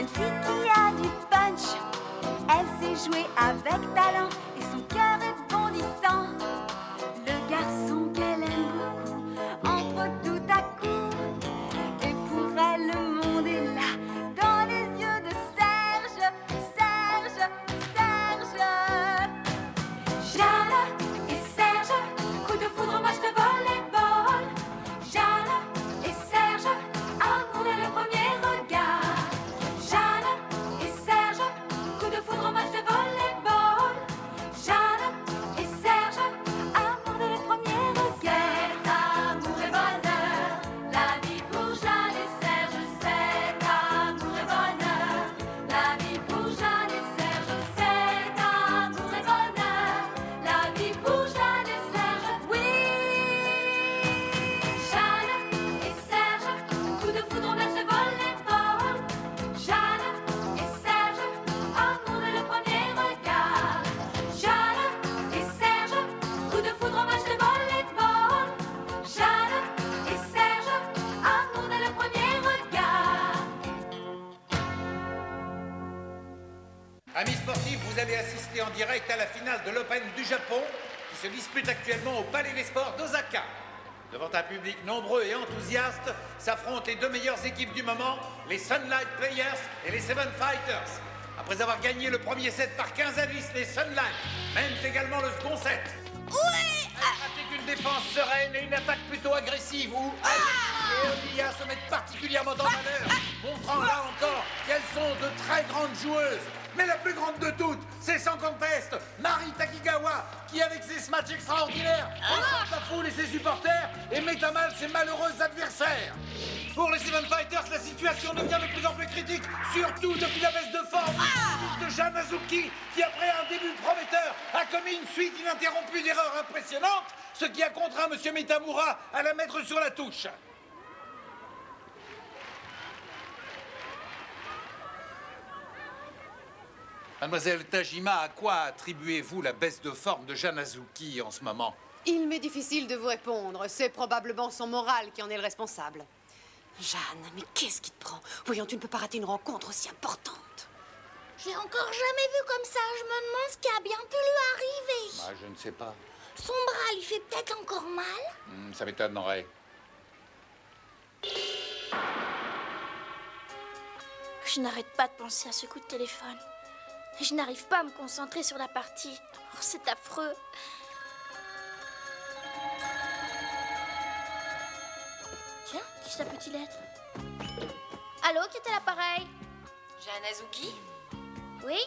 jeune fille qui a du punch. Elle sait jouer avec talent et son cœur est bondissant. Le garçon qu'elle aime beaucoup entre tout à coup. Et pour elle, le monde est là, dans les yeux de Serge, Serge, Serge. Jeanne et Serge, coup de foudre, match de volleyball. Jeanne et Serge, amour dès le premier regard. Jeanne et Serge, coup de foudre, match de volleyball. Jeanne et Serge, amour dès le premier regard. C'est amour et bonheur, la vie pour Jeanne et Serge. C'est amour et bonheur, la vie pour Jeanne et Serge. C'est amour et bonheur, la vie pour Jeanne et Serge. Oui, Jeanne et Serge, coup de foudre, match de volleyball. Jeanne et Serge, amour dès le premier regard. Jeanne et Serge, coup de foudre, match de volleyball. Jeanne et Serge, amour dès le premier regard. Amis sportifs, vous allez assister en direct à la finale de l'Open du Japon qui se dispute actuellement au Palais des Sports d'Osaka. Devant un public nombreux et enthousiaste, s'affrontent les deux meilleures équipes du moment, les Sunlight Players et les Seven Fighters. Après avoir gagné le premier set par 15 à 10, les Sunlight mènent également le second set. Oui. Elle pratique une défense sereine et une attaque plutôt agressive où Alice et Olia se mettent particulièrement en valeur, montrant là encore qu'elles sont de très grandes joueuses. Mais la plus grande de toutes, c'est sans conteste Mari Takigawa, qui avec ses smatchs extraordinaires emporte la foule et ses supporters et met à mal ses malheureux adversaires. Pour les Seven Fighters, la situation devient de plus en plus critique, surtout depuis la baisse de forme de Jeanne Azuki, qui après un début prometteur a commis une suite ininterrompue d'erreurs impressionnantes, ce qui a contraint M. Mitamura à la mettre sur la touche. Mademoiselle Tajima, à quoi attribuez-vous la baisse de forme de Jeanne Azuki en ce moment? Il m'est difficile de vous répondre. C'est probablement son moral qui en est le responsable. Jeanne, mais qu'est-ce qui te prend? Voyons, tu ne peux pas rater une rencontre aussi importante. J'ai encore jamais vu comme ça. Je me demande ce qui a bien pu lui arriver. Ah, je ne sais pas. Son bras lui fait peut-être encore mal. Ça m'étonnerait. Je n'arrête pas de penser à ce coup de téléphone. Et je n'arrive pas à me concentrer sur la partie. Oh, c'est affreux. Tiens, qui ça peut-il être? Allô, qui est à l'appareil? Jeanne Azuki? Oui?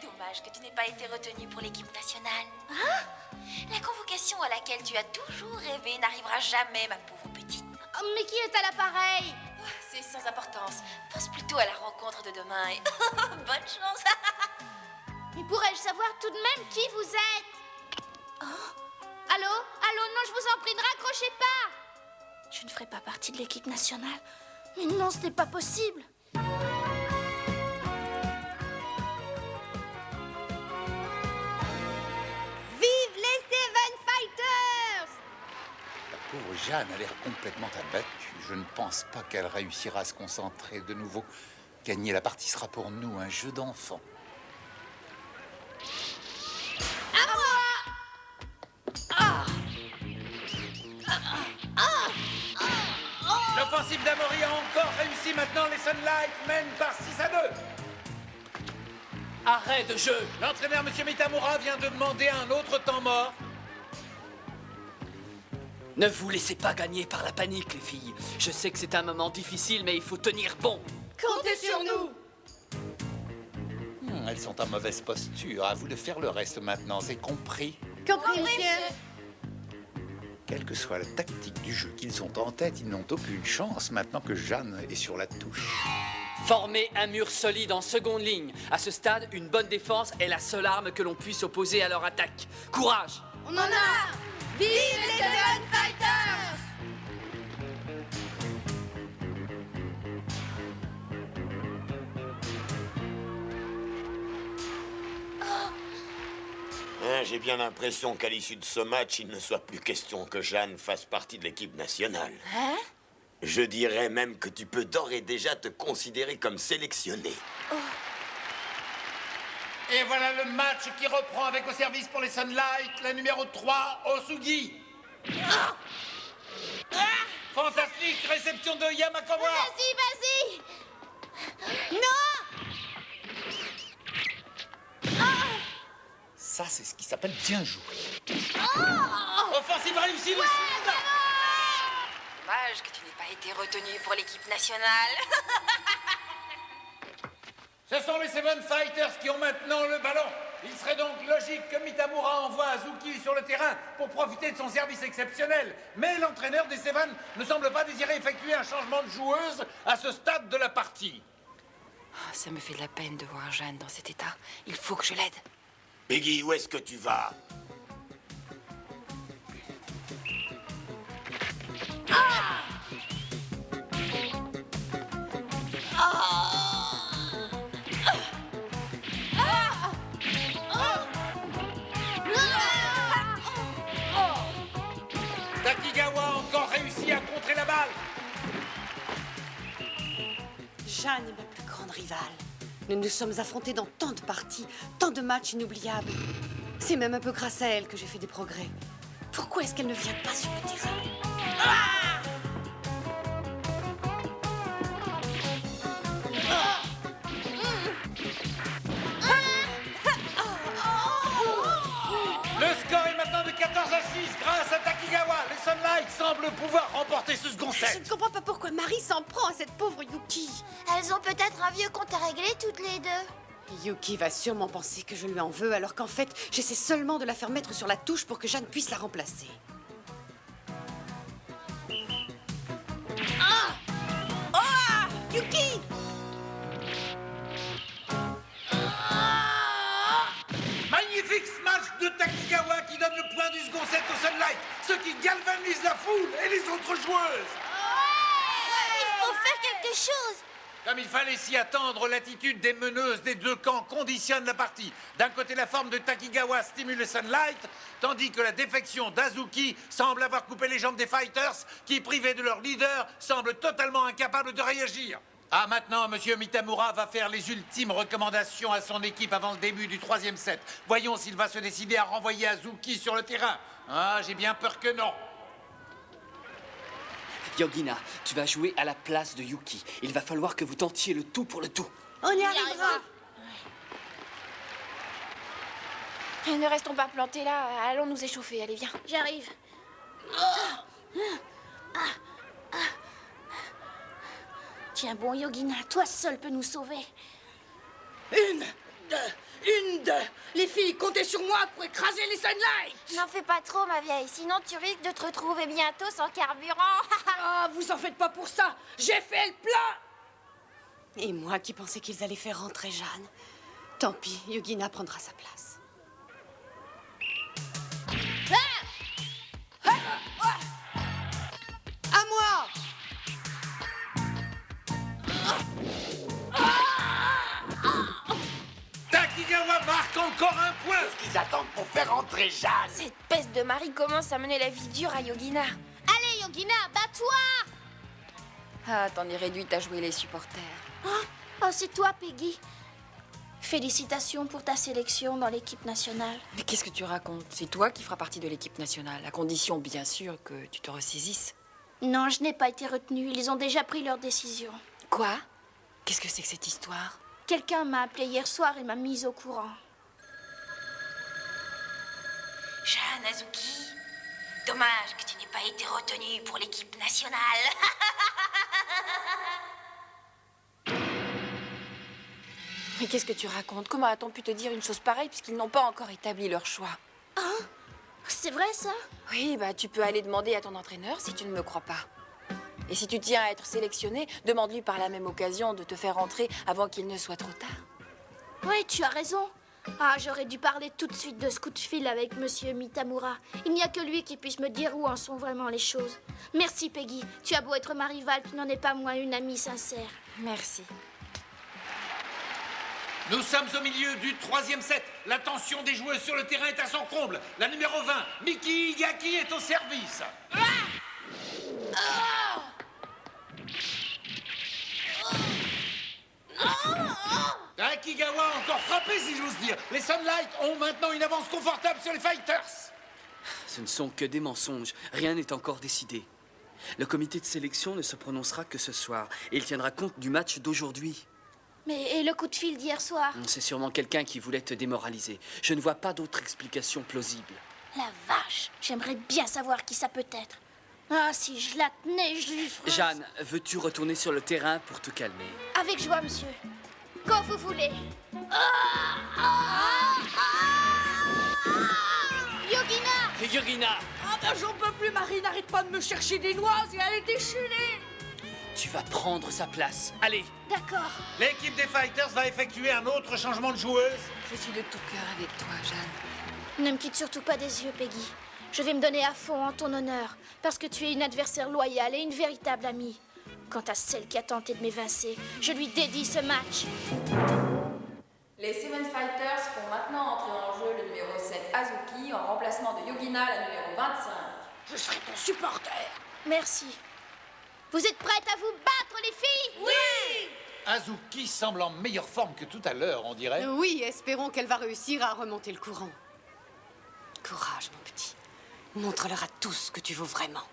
Dommage que tu n'aies pas été retenue pour l'équipe nationale. Hein? La convocation à laquelle tu as toujours rêvé n'arrivera jamais, ma pauvre petite. Oh, mais qui est à l'appareil? Oh, c'est sans importance. Pense plutôt à la rencontre de demain et bonne chance. Mais pourrais-je savoir tout de même qui vous êtes? Oh. Allô? Allô? Non, je vous en prie, ne raccrochez pas! Je ne ferai pas partie de l'équipe nationale. Mais non, ce n'est pas possible. Vive les Seven Fighters! La pauvre Jeanne a l'air complètement abattue. Je ne pense pas qu'elle réussira à se concentrer de nouveau. Gagner la partie sera pour nous un jeu d'enfant. L'offensive d'Amaury a encore réussi. Maintenant, les Sunlight mènent par 6 à 2. Arrêt de jeu! L'entraîneur, M. Mitamura, vient de demander un autre temps mort. Ne vous laissez pas gagner par la panique, les filles. Je sais que c'est un moment difficile, mais il faut tenir bon. Comptez sur nous! Elles sont en mauvaise posture. À vous de faire le reste maintenant, c'est compris? Compris, monsieur? Quelle que soit la tactique du jeu qu'ils ont en tête, ils n'ont aucune chance maintenant que Jeanne est sur la touche. Formez un mur solide en seconde ligne. À ce stade, une bonne défense est la seule arme que l'on puisse opposer à leur attaque. Courage! On en a! Vive les Seven Fighters! J'ai bien l'impression qu'à l'issue de ce match, il ne soit plus question que Jeanne fasse partie de l'équipe nationale. Hein? Je dirais même que tu peux d'ores et déjà te considérer comme sélectionné. Et voilà le match qui reprend avec au service pour les Sunlight, la numéro 3, Osugi. Fantastique réception de Yamakawa. Vas-y, vas-y. Ça, c'est ce qui s'appelle bien joué. Offensive réussie de Shida. Dommage que tu n'aies pas été retenu pour l'équipe nationale. Ce sont les Seven Fighters qui ont maintenant le ballon. Il serait donc logique que Mitamura envoie Azuki sur le terrain pour profiter de son service exceptionnel. Mais l'entraîneur des Seven ne semble pas désirer effectuer un changement de joueuse à ce stade de la partie. Ça me fait de la peine de voir Jeanne dans cet état. Il faut que je l'aide. Peggy, où est-ce que tu vas? Takigawa a encore réussi à contrer la balle. Jeanne est ma plus grande rivale. Nous nous sommes affrontés dans tant de parties, tant de matchs inoubliables. C'est même un peu grâce à elle que j'ai fait des progrès. Pourquoi est-ce qu'elle ne vient pas sur le terrain? Le score est maintenant de 14 à 6 grâce à Takigawa. Les Sunlight semblent pouvoir remporter ce second Je set. ne comprends pas pourquoi Marie s'en prend à cette pauvre Yuki. Elles ont peut-être un vieux compte à régler toutes les deux. Yuki va sûrement penser que je lui en veux, alors qu'en fait, j'essaie seulement de la faire mettre sur la touche pour que Jeanne puisse la remplacer. Yuki! Magnifique smash de Takigawa qui donne le point du second set au Sunlight, ce qui galvanise la foule et les autres joueuses. Il faut faire quelque chose. Comme il fallait s'y attendre, l'attitude des meneuses des deux camps conditionne la partie. D'un côté, la forme de Takigawa stimule les Sunlight, tandis que la défection d'Azuki semble avoir coupé les jambes des Fighters, qui, privés de leur leader, semblent totalement incapables de réagir. Ah, maintenant, Monsieur Mitamura va faire les ultimes recommandations à son équipe avant le début du troisième set. Voyons s'il va se décider à renvoyer Azuki sur le terrain. Ah, j'ai bien peur que non. Yogina, tu vas jouer à la place de Yuki. Il va falloir que vous tentiez le tout pour le tout. On y arrivera. Ne restons pas plantés là. Allons nous échauffer. Allez, viens. J'arrive. Tiens bon, Yogina, toi seul peux nous sauver. Une, deux. Les filles, comptez sur moi pour écraser les Sunlight. N'en fais pas trop, ma vieille, sinon tu risques de te retrouver bientôt sans carburant. Ah, vous en faites pas pour ça. J'ai fait le plein. Et moi qui pensais qu'ils allaient faire rentrer Jeanne. Tant pis, Yogina prendra sa place. À moi! Takigawa marque encore un point. Ils attendent pour faire entrer Jeanne. Cette peste de Marie commence à mener la vie dure à Yogina. Allez, Yogina, bats-toi. Ah, t'en es réduite à jouer les supporters. Oh, c'est toi, Peggy. Félicitations pour ta sélection dans l'équipe nationale. Mais qu'est-ce que tu racontes? C'est toi qui feras partie de l'équipe nationale, à condition, bien sûr, que tu te ressaisisses. Non, je n'ai pas été retenue. Ils ont déjà pris leur décision. Quoi? Qu'est-ce que c'est que cette histoire? Quelqu'un m'a appelé hier soir et m'a mise au courant. Jeanne, Azuki, dommage que tu n'aies pas été retenue pour l'équipe nationale. Mais qu'est-ce que tu racontes? Comment a-t-on pu te dire une chose pareille puisqu'ils n'ont pas encore établi leur choix? C'est vrai, ça? Oui, bah tu peux aller demander à ton entraîneur si tu ne me crois pas. Et si tu tiens à être sélectionné, demande-lui par la même occasion de te faire entrer avant qu'il ne soit trop tard. Oui, tu as raison. Ah, j'aurais dû parler tout de suite de ce coup de fil avec Monsieur Mitamura. Il n'y a que lui qui puisse me dire où en sont vraiment les choses. Merci, Peggy. Tu as beau être ma rivale, tu n'en es pas moins une amie sincère. Merci. Nous sommes au milieu du troisième set. La tension des joueuses sur le terrain est à son comble. La numéro 20, Miki Igaki, est au service. Takigawa a encore frappé, si j'ose dire. Les Sunlight ont maintenant une avance confortable sur les Fighters. Ce ne sont que des mensonges. Rien n'est encore décidé. Le comité de sélection ne se prononcera que ce soir. Et il tiendra compte du match d'aujourd'hui. Mais et le coup de fil d'hier soir? C'est sûrement quelqu'un qui voulait te démoraliser. Je ne vois pas d'autre explication plausible. La vache, j'aimerais bien savoir qui ça peut être. Ah, si je la tenais, je lui ferais... Jeanne, veux-tu retourner sur le terrain pour te calmer? Avec joie, monsieur. Quand vous voulez. Yogina! Yogina, Ah ben j'en peux plus, Marie n'arrête pas de me chercher des noises et elle est déchaînée. tu vas prendre sa place. Allez, D'accord. L'équipe des Fighters va effectuer un autre changement de joueuse. Je suis de tout cœur avec toi, Jeanne. Ne me quitte surtout pas des yeux, Peggy. Je vais me donner à fond en ton honneur, parce que tu es une adversaire loyale et une véritable amie. Quant à celle qui a tenté de m'évincer, je lui dédie ce match. Les Seven Fighters font maintenant entrer en jeu le numéro 7 Azuki en remplacement de Yogina, la numéro 25. Je serai ton supporter. Merci. Vous êtes prêtes à vous battre, les filles? Oui. Azuki semble en meilleure forme que tout à l'heure, on dirait. Oui, espérons qu'elle va réussir à remonter le courant. Courage, mon petit. Montre-leur à tous que tu vaux vraiment.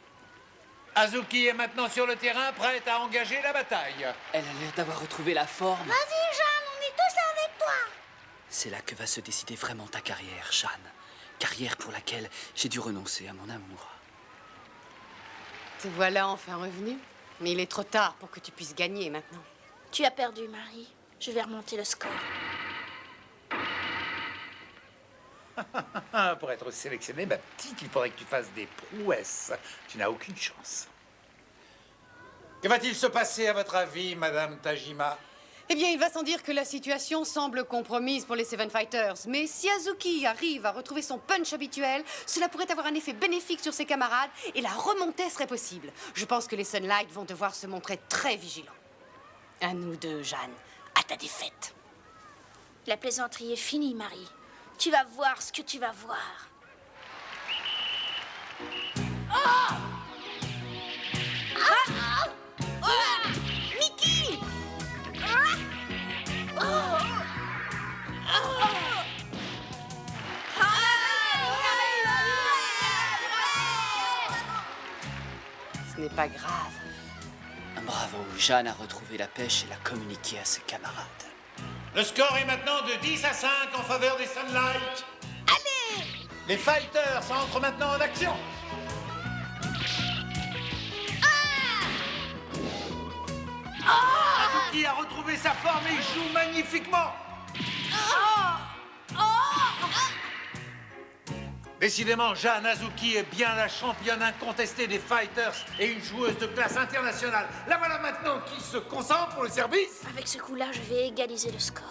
Azuki est maintenant sur le terrain, prête à engager la bataille. elle a l'air d'avoir retrouvé la forme. Vas-y, Jeanne, on est tous avec toi. C'est là que va se décider vraiment ta carrière, Jeanne. Carrière pour laquelle j'ai dû renoncer à mon amour. Te voilà enfin revenu. Mais il est trop tard pour que tu puisses gagner maintenant. Tu as perdu, Marie. Je vais remonter le score. Pour être sélectionnée, ma petite, il faudrait que tu fasses des prouesses. Tu n'as aucune chance. Que va-t-il se passer, à votre avis, Madame Tajima? Eh bien, il va sans dire que la situation semble compromise pour les Seven Fighters. Mais si Azuki arrive à retrouver son punch habituel, cela pourrait avoir un effet bénéfique sur ses camarades et la remontée serait possible. Je pense que les Sunlight vont devoir se montrer très vigilants. À nous deux, Jeanne. À ta défaite. La plaisanterie est finie, Marie. Tu vas voir ce que tu vas voir. Mickey. Ce n'est pas grave. Bravo, Jeanne a retrouvé la pêche et l'a communiqué à ses camarades. Le score est maintenant de 10 à 5 en faveur des Sunlight. Allez! Les Fighters entrent maintenant en action. Azuki a retrouvé sa forme et joue magnifiquement. Décidément, Jeanne Azuki est bien la championne incontestée des Fighters et une joueuse de classe internationale. La voilà maintenant qui se concentre pour le service. Avec ce coup-là, je vais égaliser le score.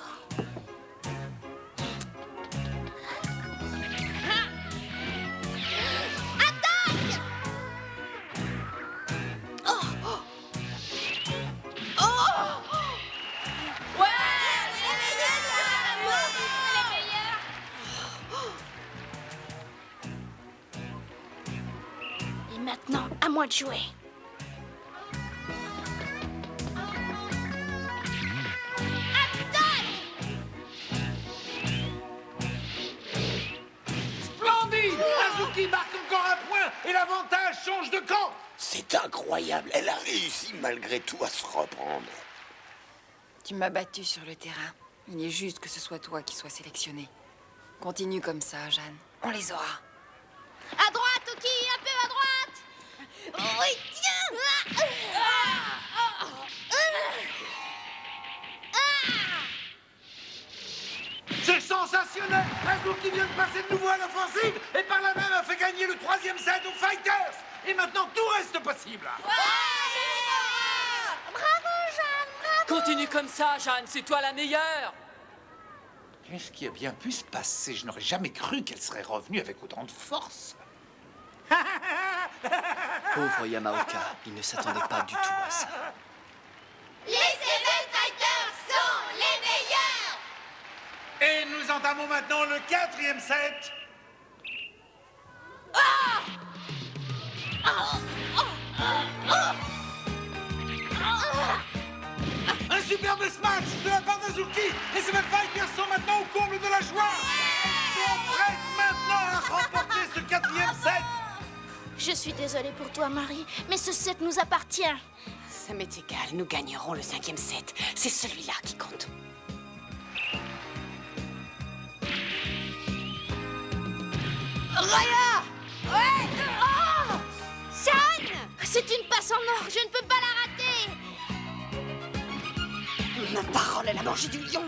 Et maintenant, à moi de jouer. Splendide! Azuki marque encore un point et l'avantage change de camp. C'est incroyable. Elle a réussi malgré tout à se reprendre. Tu m'as battu sur le terrain. Il est juste que ce soit toi qui sois sélectionné. Continue comme ça, Jeanne. On les aura. À droite, Oki, un peu à droite. Oui, tiens. C'est sensationnel! Azuki vient de passer de nouveau à l'offensive et par là même a fait gagner le 3e set aux Fighters! Et maintenant tout reste possible! Bravo, Jeanne, bravo. Continue comme ça, Jeanne, c'est toi la meilleure. Qu'est-ce qui a bien pu se passer? Je n'aurais jamais cru qu'elle serait revenue avec autant de force. Pauvre Yamaoka, il ne s'attendait pas du tout à ça. Les Seven Fighters sont les meilleurs. Et nous entamons maintenant le 4e set. Un superbe smash de la part d'Azuki. Les Seven Fighters sont maintenant au comble de la joie. Ils sont prêts maintenant à remporter ce 4e set. Je suis désolée pour toi, Marie, mais ce set nous appartient. Ça m'est égal, nous gagnerons le 5e set. C'est celui-là qui compte. Raya! Ouais! Oh! Jeanne! C'est une passe en or, je ne peux pas la rater. Ma parole, elle a mangé du lion!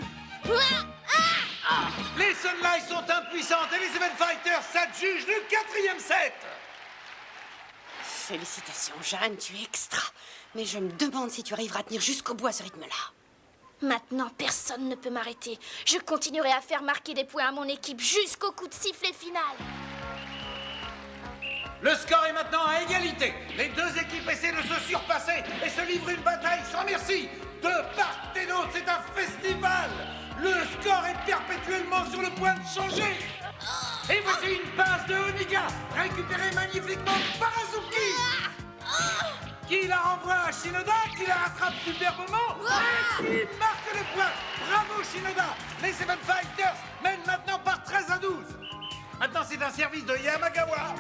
Les Sunlight sont impuissantes et les Seven Fighters s'adjugent le 4e set. Félicitations, Jeanne, tu es extra. Mais je me demande si tu arriveras à tenir jusqu'au bout à ce rythme-là. Maintenant, personne ne peut m'arrêter. Je continuerai à faire marquer des points à mon équipe jusqu'au coup de sifflet final. Le score est maintenant à égalité. Les deux équipes essaient de se surpasser et se livrent une bataille sans merci. De part et d'autre, c'est un festival. Le score est perpétuellement sur le point de changer. Et voici une passe de Oniga, récupérée magnifiquement par Azuki, qui la renvoie à Shinoda, qui la rattrape superbement et qui marque le point. Bravo Shinoda. Les Seven Fighters mènent maintenant par 13-12. Maintenant, c'est un service de Yamagawa.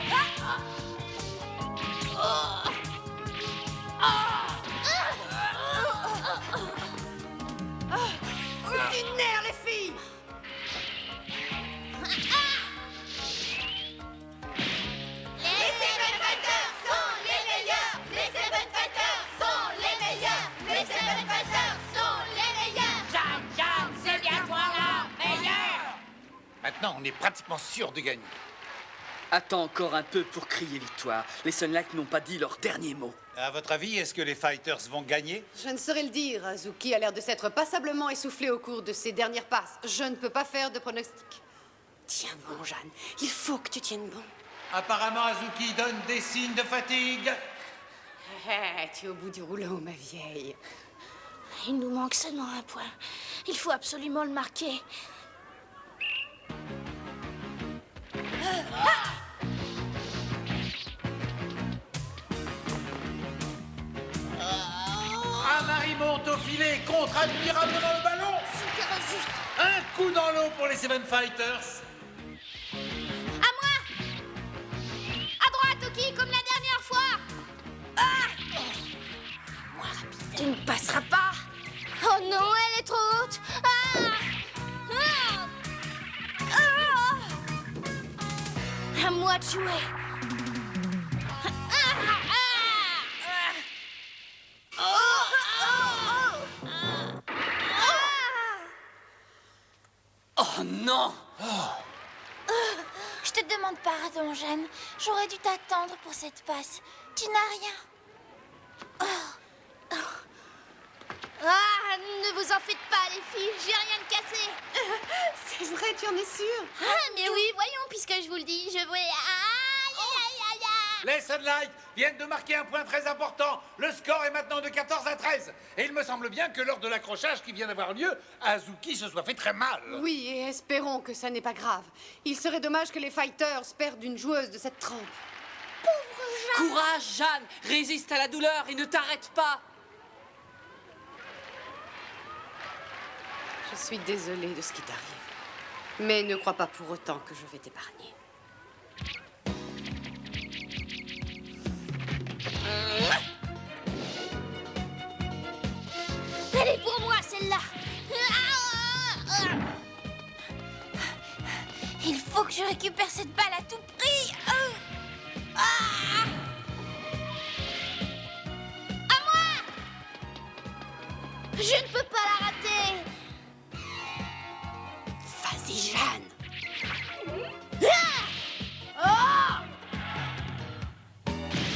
Du nerf, les filles! Les Seven Fighters sont les meilleurs. Les Seven Fighters sont les meilleurs. Les Seven Fighters sont les meilleurs. Jeanne, c'est bien toi là, meilleur. Maintenant, on est pratiquement sûr de gagner. Attends encore un peu pour crier victoire. Les Sunlight n'ont pas dit leur dernier mot. À votre avis, est-ce que les Fighters vont gagner? Je ne saurais le dire. Azuki a l'air de s'être passablement essoufflé au cours de ses dernières passes. Je ne peux pas faire de pronostic. Tiens bon, Jeanne. Il faut que tu tiennes bon. Apparemment, Azuki donne des signes de fatigue. Tu es au bout du rouleau, ma vieille. Il nous manque seulement un point. Il faut absolument le marquer. Amari monte au filet, contre admirablement le ballon. Super juste. Un coup dans l'eau pour les Seven Fighters. À moi. À droite, Oki, comme la dernière fois. Tu ne passeras pas. Oh non, elle est trop haute. À moi de jouer. Oh non! Je te demande pardon, Jeanne. J'aurais dû t'attendre pour cette passe. Tu n'as rien. Ne vous en faites pas, les filles. J'ai rien de cassé. C'est vrai, tu en es sûre? Mais oui, voyons, puisque je vous le dis, je vais... Aïe, aïe, aïe, aïe. Les Sunlight viennent de marquer un point très important. Le score est maintenant de 14-13. Et il me semble bien que lors de l'accrochage qui vient d'avoir lieu, Azuki se soit fait très mal. Oui, et espérons que ça n'est pas grave. Il serait dommage que les Fighters perdent une joueuse de cette trempe. Courage, Jeanne! Résiste à la douleur et ne t'arrête pas! Je suis désolée de ce qui t'arrive. Mais ne crois pas pour autant que je vais t'épargner. Elle est pour moi, celle-là. Il faut que je récupère cette balle à tout prix. À moi. Je ne peux pas la rater. Vas-y, Jeanne!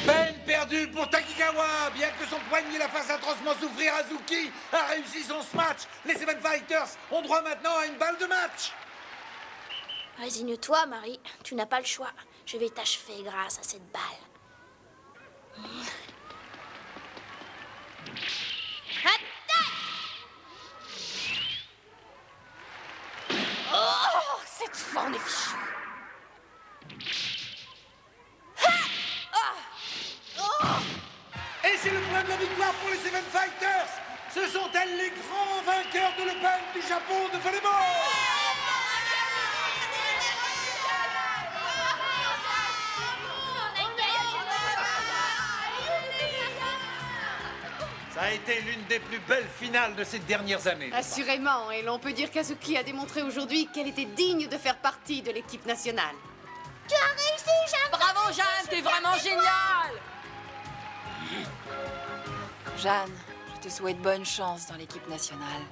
Peine perdue pour Takigawa. Bien que son poignet la fasse atrocement souffrir, Azuki a réussi son match. Les Seven Fighters ont droit maintenant à une balle de match. Résigne-toi, Marie. Tu n'as pas le choix. Je vais t'achever grâce à cette balle. Attaque! Oh, cette fois, on est fichu. Et c'est le point de la victoire pour les Seven Fighters. Ce sont elles les grands du Japon de volleyball. Ça a été l'une des plus belles finales de ces dernières années. Assurément, et l'on peut dire qu'Azuki a démontré aujourd'hui qu'elle était digne de faire partie de l'équipe nationale. Tu as réussi, Jeanne. Bravo, Jeanne, t'es vraiment géniale! Jeanne, je te souhaite bonne chance dans l'équipe nationale.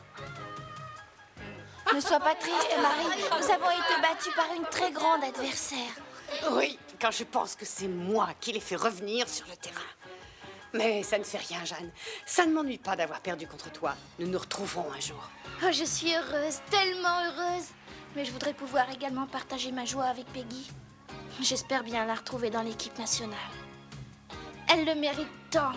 Ne sois pas triste, Marie. Nous avons été battus par une très grande adversaire. Oui, quand je pense que c'est moi qui l'ai fait revenir sur le terrain. Mais ça ne fait rien, Jeanne. Ça ne m'ennuie pas d'avoir perdu contre toi. Nous nous retrouverons un jour. Oh, je suis heureuse, tellement heureuse. Mais je voudrais pouvoir également partager ma joie avec Peggy. J'espère bien la retrouver dans l'équipe nationale. Elle le mérite tant.